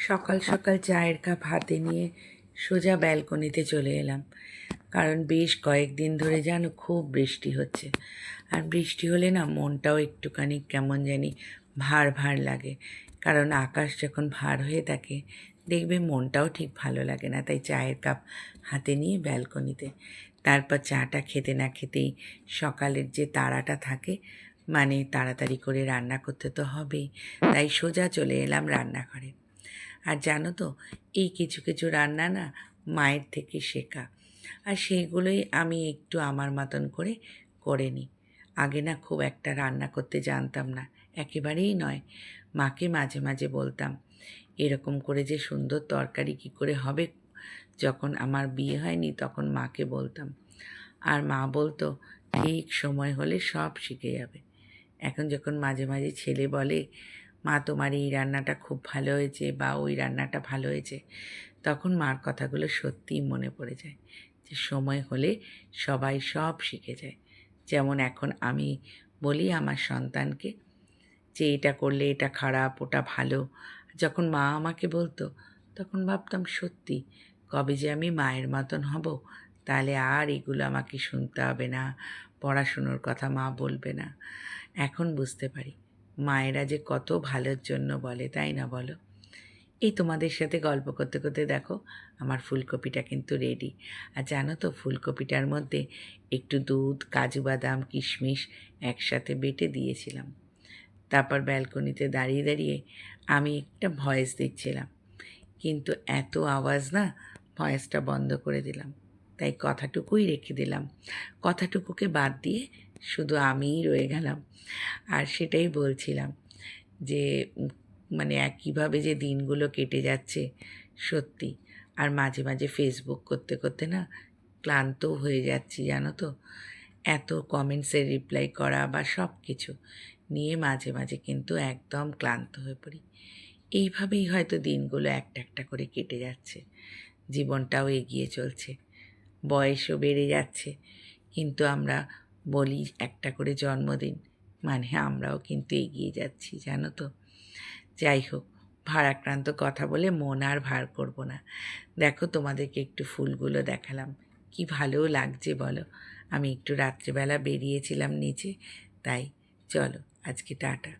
সকাল সকাল চায়ের কাপ হাতে নিয়ে সোজা ব্যালকনিতে চলে এলাম। কারণ বেশ কয়েকদিন ধরে যেন খুব বৃষ্টি হচ্ছে। আর বৃষ্টি হলে না মনটাও একটুখানি কেমন জানি ভার ভার লাগে। কারণ আকাশ যখন ভার হয়ে থাকে দেখবে মনটাও ঠিক ভালো লাগে না। তাই চায়ের কাপ হাতে নিয়ে ব্যালকনিতে, তারপর চাটা খেতে না খেতেই সকালের যে তাড়াটা থাকে, মানে তাড়াতাড়ি করে রান্না করতে তো হবেই, তাই সোজা চলে এলাম রান্নাঘরে। আর জানো তো, এই কিছু কিছু রান্না না মায়ের থেকে শেখা, আর সেইগুলোই আমি একটু আমার মতন করে করে নিই। আগে না খুব একটা রান্না করতে জানতাম না, একেবারেই নয়। মাকে মাঝে মাঝে বলতাম, এরকম করে যে সুন্দর তরকারি কী করে হবে। যখন আমার বিয়ে হয়নি তখন মাকে বলতাম, আর মা বলতো ঠিক সময় হলে সব শিখে যাবে। এখন যখন মাঝে মাঝে ছেলে বলে, মা তোমার এই রান্নাটা খুব ভালো হয়েছে বা ওই রান্নাটা ভালো হয়েছে, তখন মার কথাগুলো সত্যিই মনে পড়ে যায় যে সময় হলে সবাই সব শিখে যায়। যেমন এখন আমি বলি আমার সন্তানকে যে এটা করলে এটা খারাপ, ওটা ভালো। যখন মা আমাকে বলতো তখন ভাবতাম সত্যি কবে যে আমি মায়ের মতন হব, তাহলে আর এগুলো আমাকে শুনতে হবে না, পড়াশুনোর কথা মা বলবে না। এখন বুঝতে পারি মায়েরা যে কত ভালোর জন্য বলে, তাই না বলো? এই তোমাদের সাথে গল্প করতে করতে দেখো আমার ফুলকপিটা কিন্তু রেডি। আর জানো তো, ফুলকপিটার মধ্যে একটু দুধ, কাজু বাদাম, কিশমিশ একসাথে বেটে দিয়েছিলাম। তারপর ব্যালকনিতে দাঁড়িয়ে দাঁড়িয়ে আমি একটা ভয়েস দিচ্ছিলাম, কিন্তু এত আওয়াজ না, ভয়েসটা বন্ধ করে দিলাম। তাই কথাটুকুই রেখে দিলাম, কথাটুকুকে বাদ দিয়ে শুধু আমিই রয়ে গেলাম। আর সেটাই বলছিলাম যে মানে কীভাবে যে দিনগুলো কেটে যাচ্ছে সত্যি। আর মাঝে মাঝে ফেসবুক করতে করতে না ক্লান্তও হয়ে যাচ্ছি, জানো তো। এত কমেন্টসের রিপ্লাই করা বা সব কিছু নিয়ে মাঝে মাঝে কিন্তু একদম ক্লান্ত হয়ে পড়ি। এইভাবেই হয়তো দিনগুলো একটা একটা করে কেটে যাচ্ছে, জীবনটাও এগিয়ে চলছে, বয়সও বেড়ে যাচ্ছে। কিন্তু আমরা বলি একটা করে জন্মদিন, মানে আমরাও কিন্তু এগিয়ে যাচ্ছি, জানো তো। যাই হোক, ভারাক্রান্ত কথা বলে মন আর ভার করব না। দেখো তোমাদেরকে একটু ফুলগুলো দেখালাম, কি ভালো লাগছে বলো। আমি একটু রাত্রিবেলা বেরিয়েছিলাম নিচে, তাই চলো আজকে টাটা।